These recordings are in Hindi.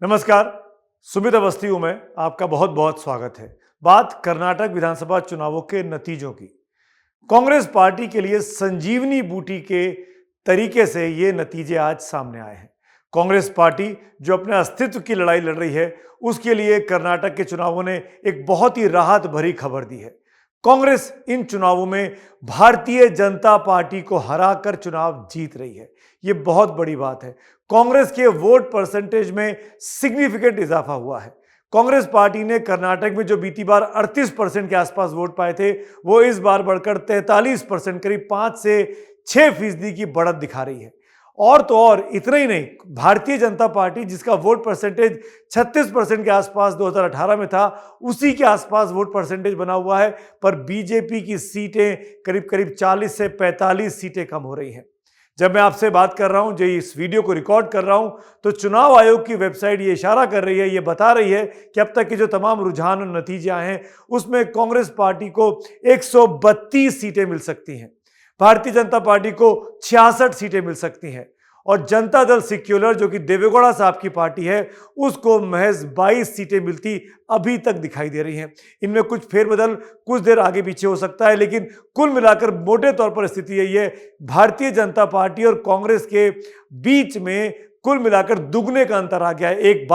नमस्कार, सुमित अवस्थी हूं मैं। आपका बहुत बहुत स्वागत है। बात कर्नाटक विधानसभा चुनावों के नतीजों की। कांग्रेस पार्टी के लिए संजीवनी बूटी के तरीके से ये नतीजे आज सामने आए हैं। कांग्रेस पार्टी जो अपने अस्तित्व की लड़ाई लड़ रही है, उसके लिए कर्नाटक के चुनावों ने एक बहुत ही राहत भरी खबर दी है। कांग्रेस इन चुनावों में भारतीय जनता पार्टी को हराकर चुनाव जीत रही है। ये बहुत बड़ी बात है। कांग्रेस के वोट परसेंटेज में सिग्निफिकेंट इजाफा हुआ है। कांग्रेस पार्टी ने कर्नाटक में जो बीती बार 38% के आसपास वोट पाए थे, वो इस बार बढ़कर 43%, करीब 5 से 6% की बढ़त दिखा रही है। और तो और इतना ही नहीं, भारतीय जनता पार्टी जिसका वोट परसेंटेज 36% के आसपास 2018 में था, उसी के आसपास वोट परसेंटेज बना हुआ है। पर बीजेपी की सीटें करीब करीब 40 से 45 सीटें कम हो रही हैं। जब मैं आपसे बात कर रहा हूं, जो इस वीडियो को रिकॉर्ड कर रहा हूं, तो चुनाव आयोग की वेबसाइट ये इशारा कर रही है, ये बता रही है कि अब तक के जो तमाम रुझान और नतीजे आए हैं, उसमें कांग्रेस पार्टी को 132 सीटें मिल सकती हैं, भारतीय जनता पार्टी को 66 सीटें मिल सकती हैं, और जनता दल सेक्युलर जो कि देवेगौड़ा साहब की पार्टी है, उसको महज 22 सीटें मिलती अभी तक दिखाई दे रही हैं। इनमें कुछ फेरबदल कुछ देर आगे पीछे हो सकता है, लेकिन कुल मिलाकर मोटे तौर पर स्थिति यही है, भारतीय जनता पार्टी और कांग्रेस के बीच में कुल मिलाकर दुगने का अंतर आ गया है। एक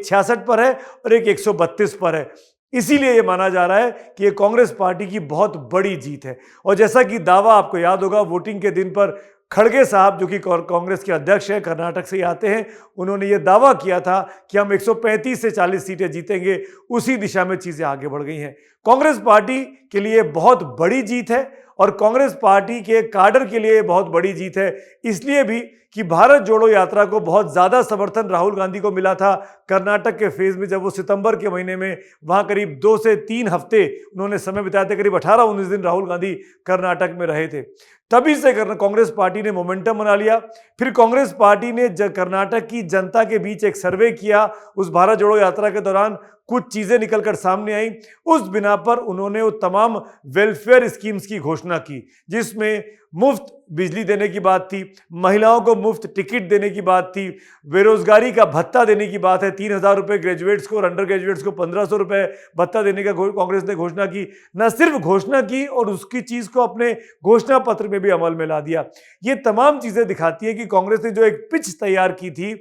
66 पर है और एक 132 पर है। इसीलिए यह माना जा रहा है कि यह कांग्रेस पार्टी की बहुत बड़ी जीत है। और जैसा कि दावा आपको याद होगा, वोटिंग के दिन पर खड़गे साहब जो कि कांग्रेस के अध्यक्ष हैं, कर्नाटक से ही आते हैं, उन्होंने ये दावा किया था कि हम 135 से 40 सीटें जीतेंगे। उसी दिशा में चीजें आगे बढ़ गई हैं। कांग्रेस पार्टी के लिए बहुत बड़ी जीत है और कांग्रेस पार्टी के काडर के लिए बहुत बड़ी जीत है, इसलिए भी कि भारत जोड़ो यात्रा को बहुत ज्यादा समर्थन राहुल गांधी को मिला था कर्नाटक के फेज में, जब वो सितंबर के महीने में वहां करीब 2 से 3 हफ्ते उन्होंने समय बिताए थे। करीब 18-19 दिन राहुल गांधी कर्नाटक में रहे थे। तभी से कांग्रेस पार्टी ने मोमेंटम बना लिया। फिर कांग्रेस पार्टी ने कर्नाटक की जनता के बीच एक सर्वे किया। उस भारत जोड़ो यात्रा के दौरान कुछ चीजें निकलकर सामने आई। उस बिना पर उन्होंने वो तमाम वेलफेयर स्कीम्स की घोषणा की, जिसमें मुफ्त बिजली देने की बात थी, महिलाओं को मुफ्त टिकट देने की बात थी, बेरोजगारी का भत्ता देने की बात है, 3,000 रुपए ग्रेजुएट्स को और अंडर ग्रेजुएट्स को 1,500 रुपए भत्ता देने का कांग्रेस ने घोषणा की। न सिर्फ घोषणा की और उसकी चीज को अपने घोषणा पत्र में भी अमल में ला दिया। ये तमाम चीजें दिखाती है कि कांग्रेस ने जो एक पिच तैयार की थी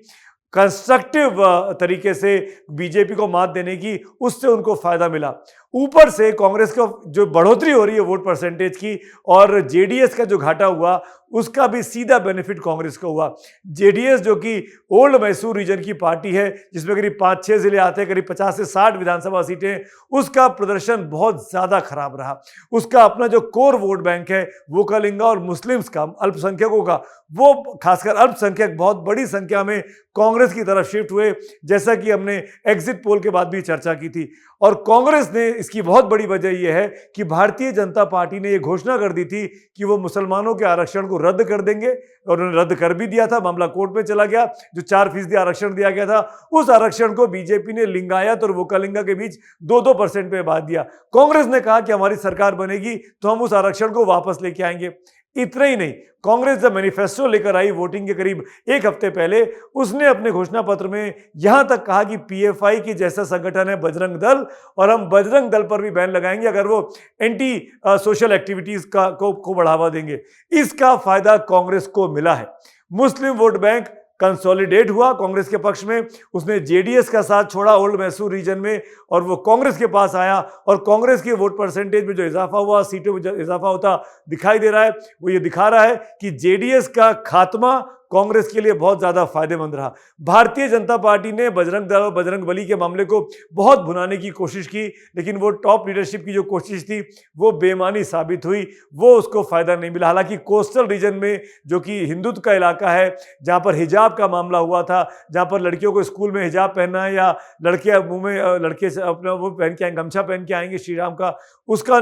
कंस्ट्रक्टिव तरीके से बीजेपी को मात देने की, उससे उनको फायदा मिला। ऊपर से कांग्रेस का जो बढ़ोतरी हो रही है वोट परसेंटेज की, और जेडीएस का जो घाटा हुआ, उसका भी सीधा बेनिफिट कांग्रेस को हुआ। जेडीएस जो कि ओल्ड मैसूर रीजन की पार्टी है, जिसमें करीब 5-6 जिले आते हैं, करीब 50 से 60 विधानसभा सीटें, उसका प्रदर्शन बहुत ज्यादा खराब रहा। उसका अपना जो कोर वोट बैंक है, वोकलिंगा और मुस्लिम्स का, अल्पसंख्यकों का, वो खासकर अल्पसंख्यक बहुत बड़ी संख्या में कांग्रेस की तरफ शिफ्ट हुए, जैसा कि हमने एग्जिट पोल के बाद भी चर्चा की थी। और कांग्रेस ने, इसकी बहुत बड़ी वजह यह है कि भारतीय जनता पार्टी ने यह घोषणा कर दी थी कि वो मुसलमानों के आरक्षण को रद्द कर देंगे, और उन्होंने रद्द कर भी दिया था। मामला कोर्ट में चला गया। जो 4% आरक्षण दिया गया था, उस आरक्षण को बीजेपी ने लिंगायत और वोकलिंगा के बीच 2-2% पे बांट दिया। कांग्रेस ने कहा कि हमारी सरकार बनेगी तो हम उस आरक्षण को वापस लेके आएंगे। इतना ही नहीं, कांग्रेस जब मैनिफेस्टो लेकर आई वोटिंग के करीब 1 हफ्ते पहले, उसने अपने घोषणा पत्र में यहां तक कहा कि पीएफआई की जैसा संगठन है बजरंग दल, और हम बजरंग दल पर भी बैन लगाएंगे अगर वो एंटी सोशल एक्टिविटीज को बढ़ावा देंगे। इसका फायदा कांग्रेस को मिला है। मुस्लिम वोट बैंक कंसोलिडेट हुआ कांग्रेस के पक्ष में। उसने जेडीएस का साथ छोड़ा ओल्ड मैसूर रीजन में, और वो कांग्रेस के पास आया। और कांग्रेस के वोट परसेंटेज में जो इजाफा हुआ, सीटों में जो इजाफा होता दिखाई दे रहा है, वो ये दिखा रहा है कि जेडीएस का खात्मा कांग्रेस के लिए बहुत ज्यादा फायदेमंद रहा। भारतीय जनता पार्टी ने बजरंग दल और बजरंग बली के मामले को बहुत भुनाने की कोशिश की, लेकिन वो टॉप लीडरशिप की जो कोशिश थी वो बेमानी साबित हुई, वो उसको फायदा नहीं मिला। हालांकि कोस्टल रीजन में, जो कि हिंदुत्व का इलाका है, जहां पर हिजाब का मामला हुआ था, जहां पर लड़कियों को स्कूल में हिजाब पहनना है, या लड़के मुंह में लड़के से अपना वो पहन के आएंगे, गमछा पहन के आएंगे श्री राम का, उसका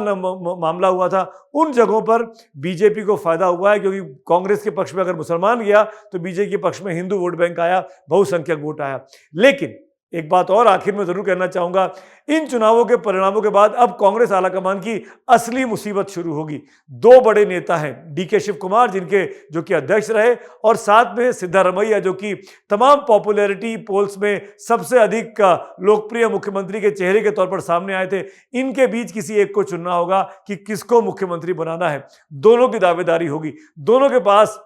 मामला हुआ था। उन जगहों पर बीजेपी को फायदा हुआ है, क्योंकि कांग्रेस के पक्ष में अगर मुसलमान गया तो बीजेपी के पक्ष में हिंदू वोट बैंक आया, बहुसंख्यक वोट आया। लेकिन एक बात और आखिर में जरूर कहना चाहूंगा, इन चुनावों के परिणामों के बाद अब कांग्रेस आलाकमान की असली मुसीबत शुरू होगी। दो बड़े नेता हैं, डीके शिव कुमार जो कि अध्यक्ष रहे, और साथ में सिद्धारमैया जो कि तमाम पॉपुलैरिटी पोल्स में सबसे अधिक लोकप्रिय मुख्यमंत्री के चेहरे के तौर पर सामने आए थे। इनके बीच किसी एक को चुनना होगा कि किसको मुख्यमंत्री बनाना है। दोनों की दावेदारी होगी, दोनों के पास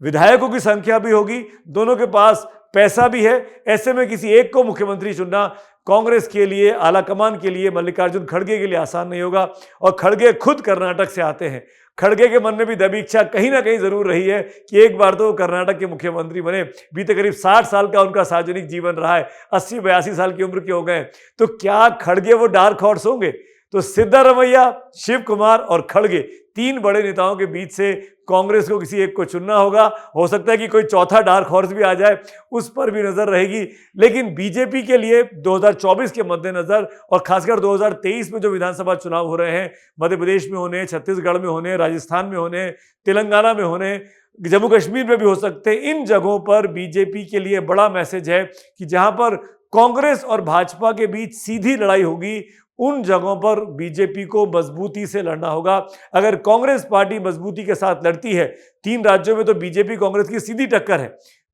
विधायकों की संख्या भी होगी, दोनों के पास पैसा भी है। ऐसे में किसी एक को मुख्यमंत्री चुनना कांग्रेस के लिए, आलाकमान के लिए, मल्लिकार्जुन खड़गे के लिए आसान नहीं होगा। और खड़गे खुद कर्नाटक से आते हैं। खड़गे के मन में भी दबी इच्छा कहीं ना कहीं जरूर रही है कि एक बार तो कर्नाटक के मुख्यमंत्री बने। बीते करीब 60 साल का उनका सार्वजनिक जीवन रहा है, 80-82 साल की उम्र के हो गए, तो क्या खड़गे वो डार्क हॉर्स होंगे? तो सिद्धारमैया, शिव कुमार और खड़गे, तीन बड़े नेताओं के बीच से कांग्रेस को किसी एक को चुनना होगा। हो सकता है कि कोई चौथा डार्क हॉर्स भी आ जाए, उस पर भी नजर रहेगी। लेकिन बीजेपी के लिए 2024 के मद्देनजर और खासकर 2023 में जो विधानसभा चुनाव हो रहे हैं, मध्य प्रदेश में होने, छत्तीसगढ़ में होने, राजस्थान में होने, तेलंगाना में होने, जम्मू कश्मीर में भी हो सकते हैं, इन जगहों पर बीजेपी के लिए बड़ा मैसेज है कि जहां पर कांग्रेस और भाजपा के बीच सीधी लड़ाई होगी, उन जगहों पर बीजेपी को मजबूती से लड़ना होगा। अगर कांग्रेस पार्टी मजबूती के साथ लड़ती है, 3 राज्यों में तो बीजेपी कांग्रेस की सीधी टक्कर है,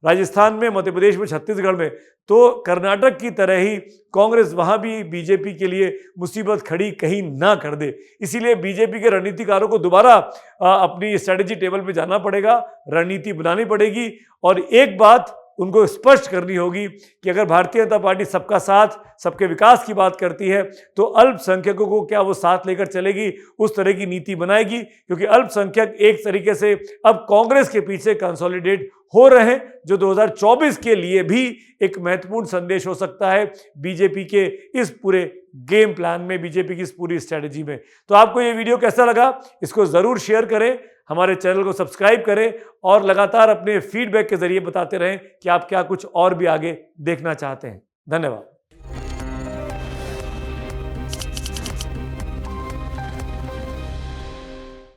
राजस्थान में, मध्य प्रदेश में, छत्तीसगढ़ में, तो कर्नाटक की तरह ही कांग्रेस वहां भी बीजेपी के लिए मुसीबत खड़ी कहीं ना कर दे। इसीलिए बीजेपी के रणनीतिकारों को दोबारा अपनी स्ट्रेटेजी टेबल पे जाना पड़ेगा, रणनीति बनानी पड़ेगी। और एक बात उनको स्पष्ट करनी होगी कि अगर भारतीय जनता पार्टी सबका साथ, सबके विकास की बात करती है, तो अल्पसंख्यकों को क्या वो साथ लेकर चलेगी, उस तरह की नीति बनाएगी। क्योंकि अल्पसंख्यक एक तरीके से अब कांग्रेस के पीछे कंसोलिडेट हो रहे हैं, जो 2024 के लिए भी एक महत्वपूर्ण संदेश हो सकता है बीजेपी के इस पूरे गेम प्लान में, बीजेपी की इस पूरी स्ट्रेटेजी में। तो आपको ये वीडियो कैसा लगा, इसको जरूर शेयर करें, हमारे चैनल को सब्सक्राइब करें और लगातार अपने फीडबैक के जरिए बताते रहें कि आप क्या कुछ और भी आगे देखना चाहते हैं। धन्यवाद।